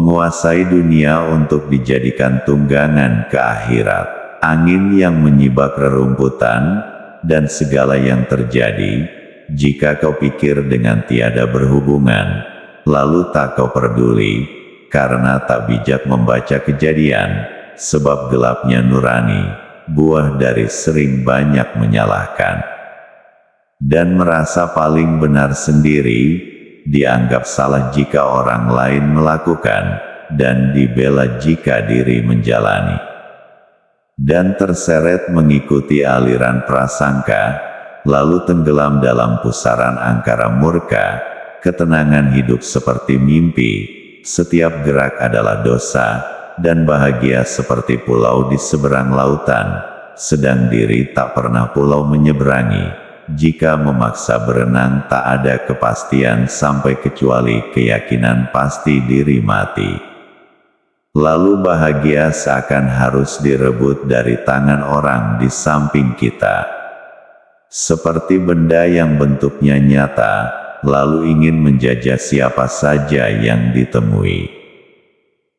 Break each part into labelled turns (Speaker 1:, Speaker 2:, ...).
Speaker 1: menguasai dunia untuk dijadikan tunggangan ke akhirat. Angin yang menyibak rerumputan, dan segala yang terjadi, jika kau pikir dengan tiada berhubungan, lalu tak kau peduli, karena tak bijak membaca kejadian, sebab gelapnya nurani, buah dari sering banyak menyalahkan. Dan merasa paling benar sendiri, dianggap salah jika orang lain melakukan, dan dibela jika diri menjalani. Dan terseret mengikuti aliran prasangka, lalu tenggelam dalam pusaran angkara murka, ketenangan hidup seperti mimpi, setiap gerak adalah dosa, dan bahagia seperti pulau di seberang lautan, sedang diri tak pernah pulau menyeberangi. Jika memaksa berenang tak ada kepastian sampai kecuali keyakinan pasti diri mati. Lalu bahagia seakan harus direbut dari tangan orang di samping kita. Seperti benda yang bentuknya nyata, lalu ingin menjajah siapa saja yang ditemui.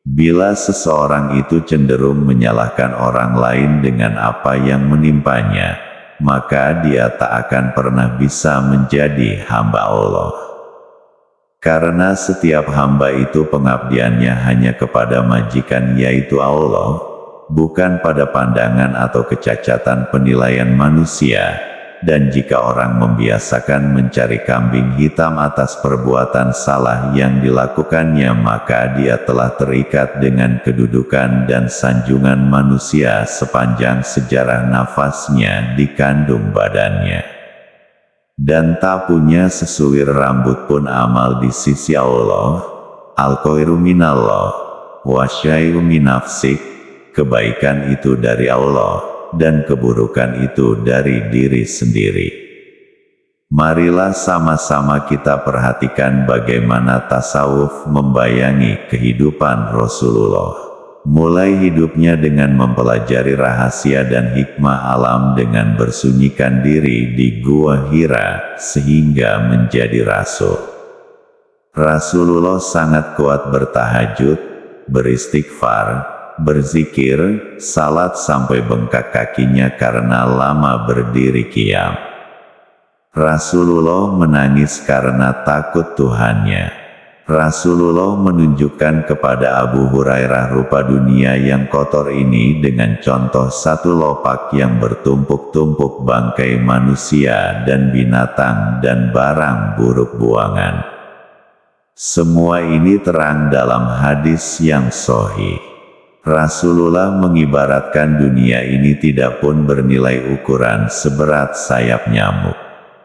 Speaker 1: Bila seseorang itu cenderung menyalahkan orang lain dengan apa yang menimpanya, maka dia tak akan pernah bisa menjadi hamba Allah. Karena setiap hamba itu pengabdiannya hanya kepada majikan yaitu Allah, bukan pada pandangan atau kecacatan penilaian manusia. Dan jika orang membiasakan mencari kambing hitam atas perbuatan salah yang dilakukannya, maka dia telah terikat dengan kedudukan dan sanjungan manusia sepanjang sejarah nafasnya di kandung badannya. Dan tak punya sesuwir rambut pun amal di sisi Allah. Al-khairu minallah, wa syai'u min nafsik. Kebaikan itu dari Allah, dan keburukan itu dari diri sendiri. Marilah sama-sama kita perhatikan bagaimana tasawuf membayangi kehidupan Rasulullah. Mulai hidupnya dengan mempelajari rahasia dan hikmah alam dengan bersunyikan diri di Gua Hira, sehingga menjadi rasul. Rasulullah sangat kuat bertahajud, beristighfar, berzikir, salat sampai bengkak kakinya karena lama berdiri qiyam. Rasulullah menangis karena takut Tuhannya. Rasulullah menunjukkan kepada Abu Hurairah rupa dunia yang kotor ini dengan contoh satu lopak yang bertumpuk-tumpuk bangkai manusia dan binatang dan barang buruk buangan. Semua ini terang dalam hadis yang sahih. Rasulullah mengibaratkan dunia ini tidak pun bernilai ukuran seberat sayap nyamuk.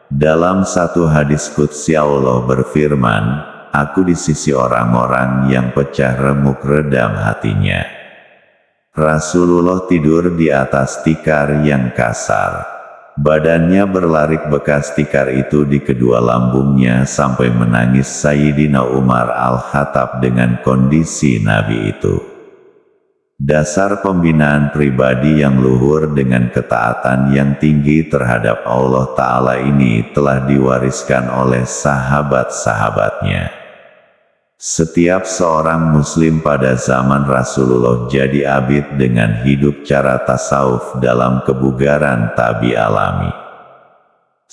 Speaker 1: Dalam satu hadis qudsi Allah berfirman, "Aku di sisi orang-orang yang pecah remuk redam hatinya." Rasulullah tidur di atas tikar yang kasar. Badannya berlarik bekas tikar itu di kedua lambungnya sampai menangis Sayyidina Umar Al-Khattab dengan kondisi Nabi itu. Dasar pembinaan pribadi yang luhur dengan ketaatan yang tinggi terhadap Allah Ta'ala ini telah diwariskan oleh sahabat-sahabatnya. Setiap seorang muslim pada zaman Rasulullah jadi abid dengan hidup cara tasawuf dalam kebugaran tabi alami.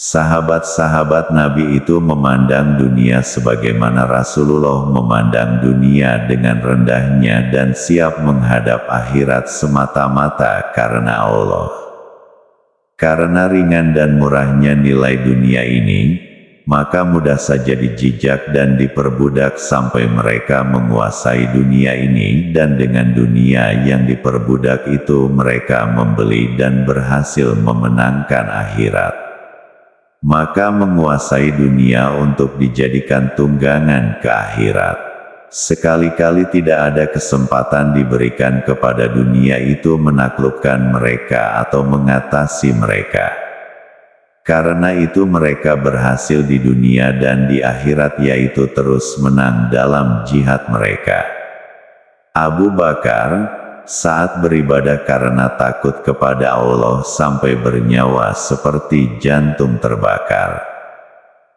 Speaker 1: Sahabat-sahabat Nabi itu memandang dunia sebagaimana Rasulullah memandang dunia dengan rendahnya dan siap menghadap akhirat semata-mata karena Allah. Karena ringan dan murahnya nilai dunia ini, maka mudah saja dijijak dan diperbudak sampai mereka menguasai dunia ini, dan dengan dunia yang diperbudak itu mereka membeli dan berhasil memenangkan akhirat. Maka menguasai dunia untuk dijadikan tunggangan ke akhirat. Sekali-kali tidak ada kesempatan diberikan kepada dunia itu menaklukkan mereka atau mengatasi mereka. Karena itu mereka berhasil di dunia dan di akhirat, yaitu terus menang dalam jihad mereka. Abu Bakar saat beribadah karena takut kepada Allah sampai bernyawa seperti jantung terbakar.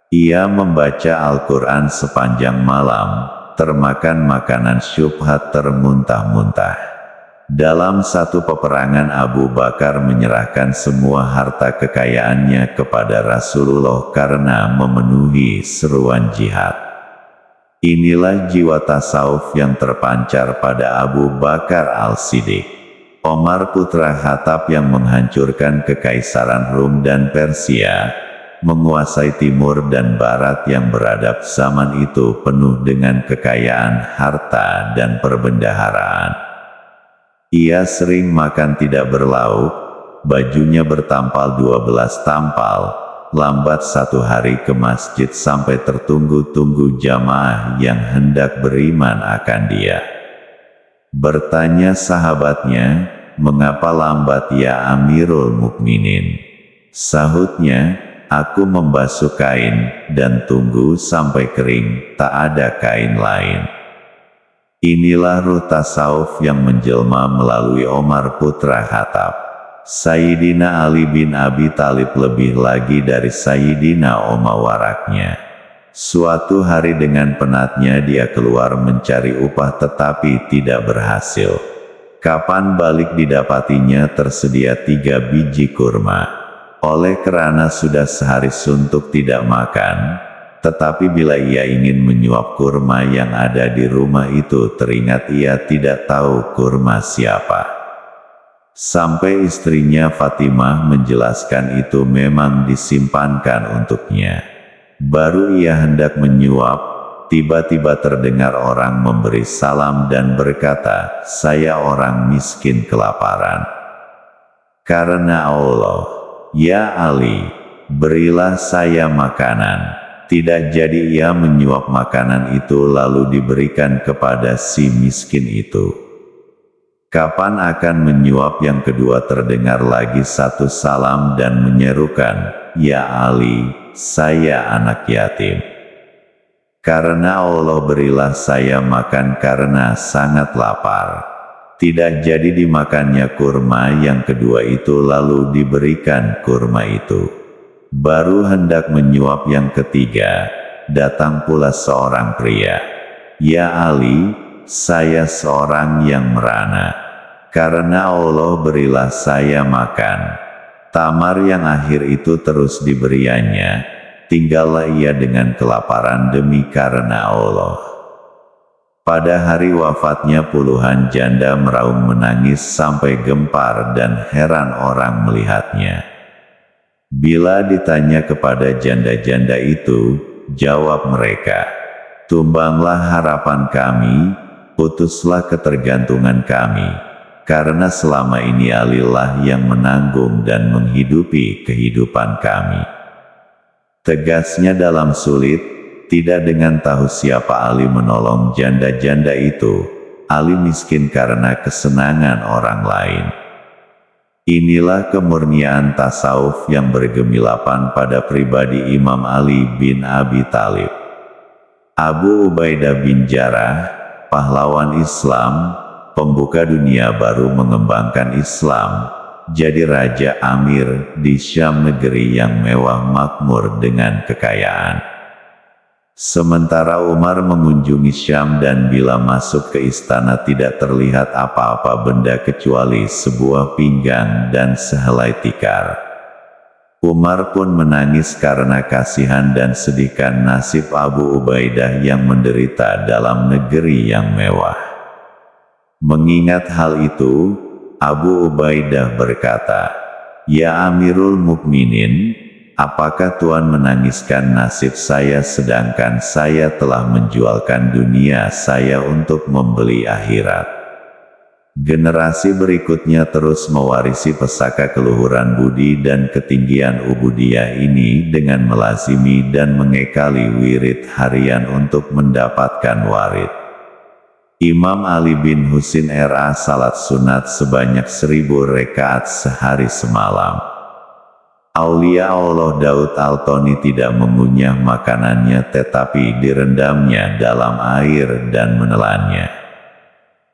Speaker 1: Ia membaca Al-Quran sepanjang malam, termakan makanan syubhat termuntah-muntah. Dalam satu peperangan Abu Bakar menyerahkan semua harta kekayaannya kepada Rasulullah karena memenuhi seruan jihad. Inilah jiwa tasawuf yang terpancar pada Abu Bakar Al-Siddiq. Omar putra Khattab yang menghancurkan kekaisaran Rum dan Persia, menguasai timur dan barat yang beradab zaman itu penuh dengan kekayaan, harta dan perbendaharaan. Ia sering makan tidak berlauk, bajunya bertampal 12 tampal, lambat satu hari ke masjid sampai tertunggu-tunggu jamaah yang hendak beriman akan dia. Bertanya sahabatnya, "Mengapa lambat ya Amirul Mukminin?" Sahutnya, "Aku membasuh kain, dan tunggu sampai kering, tak ada kain lain." Inilah ruh tasawuf yang menjelma melalui Omar putra Khattab. Sayyidina Ali bin Abi Thalib lebih lagi dari Sayyidina Umar waraknya. Suatu hari dengan penatnya dia keluar mencari upah tetapi tidak berhasil. Kapan balik didapatinya tersedia 3 biji kurma. Oleh kerana sudah sehari suntuk tidak makan, tetapi bila ia ingin menyuap kurma yang ada di rumah itu teringat ia tidak tahu kurma siapa. Sampai istrinya Fatimah menjelaskan itu memang disimpankan untuknya. Baru ia hendak menyuap, tiba-tiba terdengar orang memberi salam dan berkata, "Saya orang miskin kelaparan. Karena Allah, ya Ali, berilah saya makanan." Tidak jadi ia menyuap makanan itu lalu diberikan kepada si miskin itu. Kapan akan menyuap yang kedua terdengar lagi satu salam dan menyerukan, "Ya Ali, saya anak yatim. Karena Allah berilah saya makan karena sangat lapar." Tidak jadi dimakannya kurma yang kedua itu lalu diberikan kurma itu. Baru hendak menyuap yang ketiga, datang pula seorang pria. "Ya Ali, saya seorang yang merana. Karena Allah berilah saya makan." Tamar yang akhir itu terus diberiannya, tinggallah ia dengan kelaparan demi karena Allah. Pada hari wafatnya puluhan janda meraung menangis sampai gempar dan heran orang melihatnya. Bila ditanya kepada janda-janda itu, jawab mereka, "Tumbanglah harapan kami, putuslah ketergantungan kami, karena selama ini Allah yang menanggung dan menghidupi kehidupan kami." Tegasnya dalam sulit, tidak dengan tahu siapa Ali menolong janda-janda itu, Ali miskin karena kesenangan orang lain. Inilah kemurnian tasawuf yang bergemilapan pada pribadi Imam Ali bin Abi Thalib. Abu Ubaidah bin Jarrah, pahlawan Islam, pembuka dunia baru mengembangkan Islam, jadi Raja Amir di Syam, negeri yang mewah makmur dengan kekayaan. Sementara Umar mengunjungi Syam dan bila masuk ke istana tidak terlihat apa-apa benda kecuali sebuah pinggang dan sehelai tikar. Umar pun menangis karena kasihan dan sedihkan nasib Abu Ubaidah yang menderita dalam negeri yang mewah. Mengingat hal itu, Abu Ubaidah berkata, "Ya Amirul Mukminin, apakah Tuan menangiskan nasib saya sedangkan saya telah menjualkan dunia saya untuk membeli akhirat?" Generasi berikutnya terus mewarisi pesaka keluhuran budi dan ketinggian ubudiyah ini dengan melazimi dan mengekali wirid harian untuk mendapatkan warid. Imam Ali bin Husin R.A. salat sunat sebanyak 1000 rekaat sehari semalam. Aulia Allah Daud Al-Toni tidak mengunyah makanannya tetapi direndamnya dalam air dan menelannya.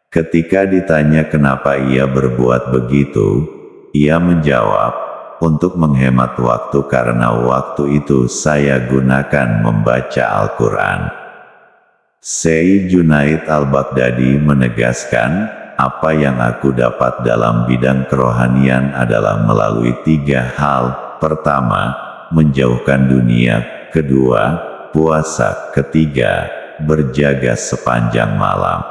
Speaker 1: Ketika ditanya kenapa ia berbuat begitu, ia menjawab, "Untuk menghemat waktu karena waktu itu saya gunakan membaca Al-Quran." Syekh Junaid Al-Baghdadi menegaskan, apa yang aku dapat dalam bidang kerohanian adalah melalui 3 hal. Pertama, menjauhkan dunia. Kedua, puasa. Ketiga, berjaga sepanjang malam.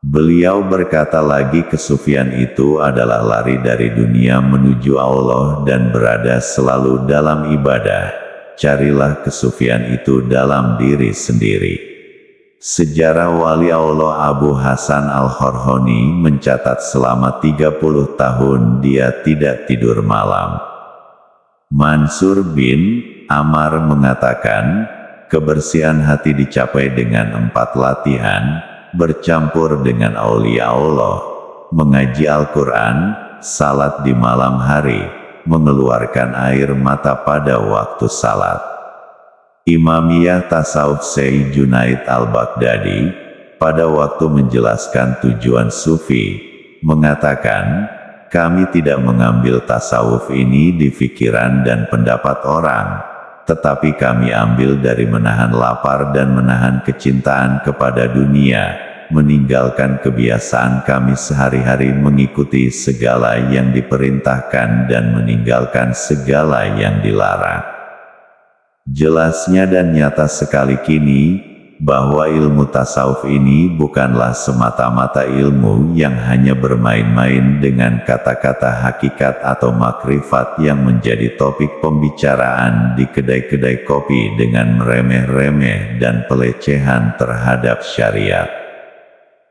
Speaker 1: Beliau berkata lagi, kesufian itu adalah lari dari dunia menuju Allah dan berada selalu dalam ibadah. Carilah kesufian itu dalam diri sendiri. Sejarah wali Allah Abu Hasan Al-Horhoni mencatat selama 30 tahun dia tidak tidur malam. Mansur bin Ammar mengatakan, kebersihan hati dicapai dengan 4 latihan, bercampur dengan aulia Allah, mengaji Al-Quran, salat di malam hari, mengeluarkan air mata pada waktu salat. Imamiyah Tasawuf Syekh Junaid Al-Baghdadi, pada waktu menjelaskan tujuan sufi, mengatakan, kami tidak mengambil tasawuf ini di pikiran dan pendapat orang, tetapi kami ambil dari menahan lapar dan menahan kecintaan kepada dunia, meninggalkan kebiasaan kami sehari-hari mengikuti segala yang diperintahkan dan meninggalkan segala yang dilarang. Jelasnya dan nyata sekali kini, bahwa ilmu tasawuf ini bukanlah semata-mata ilmu yang hanya bermain-main dengan kata-kata hakikat atau makrifat yang menjadi topik pembicaraan di kedai-kedai kopi dengan meremeh-remeh dan pelecehan terhadap syariat.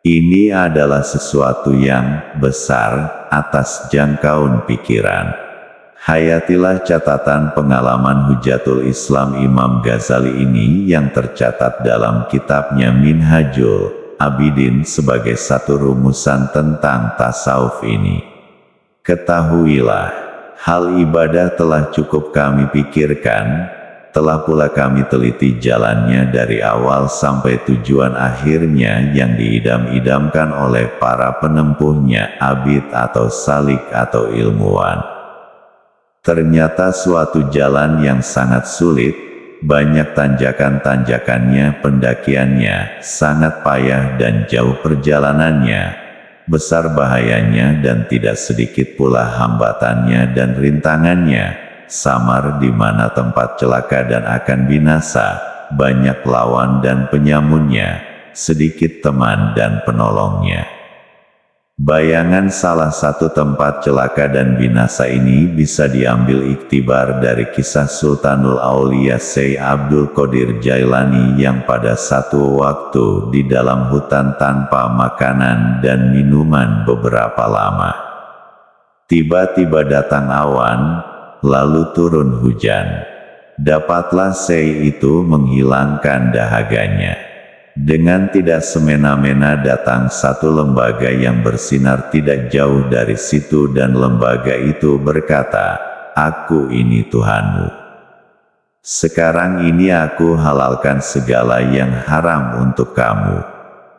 Speaker 1: Ini adalah sesuatu yang besar, atas jangkauan pikiran. Hayatilah catatan pengalaman Hujatul Islam Imam Ghazali ini yang tercatat dalam kitabnya Minhajul Abidin sebagai satu rumusan tentang tasawuf ini. Ketahuilah, hal ibadah telah cukup kami pikirkan, telah pula kami teliti jalannya dari awal sampai tujuan akhirnya yang diidam-idamkan oleh para penempuhnya, abid atau salik atau ilmuwan. Ternyata suatu jalan yang sangat sulit, banyak tanjakan-tanjakannya, pendakiannya, sangat payah dan jauh perjalanannya, besar bahayanya dan tidak sedikit pula hambatannya dan rintangannya, samar di mana tempat celaka dan akan binasa, banyak lawan dan penyamunnya, sedikit teman dan penolongnya. Bayangan salah satu tempat celaka dan binasa ini bisa diambil iktibar dari kisah Sultanul Aulia Syekh Abdul Qadir Jailani yang pada satu waktu di dalam hutan tanpa makanan dan minuman beberapa lama. Tiba-tiba datang awan, lalu turun hujan. Dapatlah Syekh itu menghilangkan dahaganya. Dengan tidak semena-mena datang satu lembaga yang bersinar tidak jauh dari situ dan lembaga itu berkata, "Aku ini Tuhanmu. Sekarang ini aku halalkan segala yang haram untuk kamu."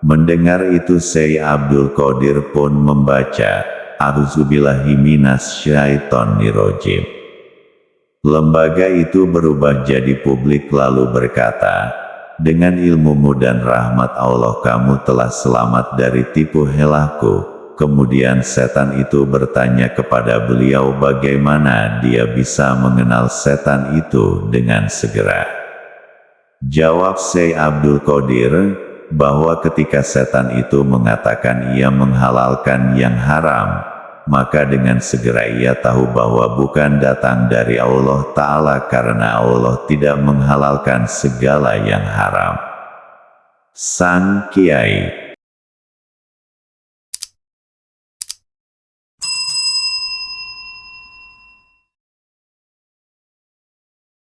Speaker 1: Mendengar itu Syekh Abdul Qadir pun membaca, "A'udzubillahi minasyaitonir rajim." Lembaga itu berubah jadi publik lalu berkata, "Dengan ilmumu dan rahmat Allah kamu telah selamat dari tipu helahku." Kemudian setan itu bertanya kepada beliau bagaimana dia bisa mengenal setan itu dengan segera. Jawab Syekh Abdul Qadir, bahwa ketika setan itu mengatakan ia menghalalkan yang haram, maka dengan segera ia tahu bahwa bukan datang dari Allah Ta'ala karena Allah tidak menghalalkan segala yang haram. Sang Kiai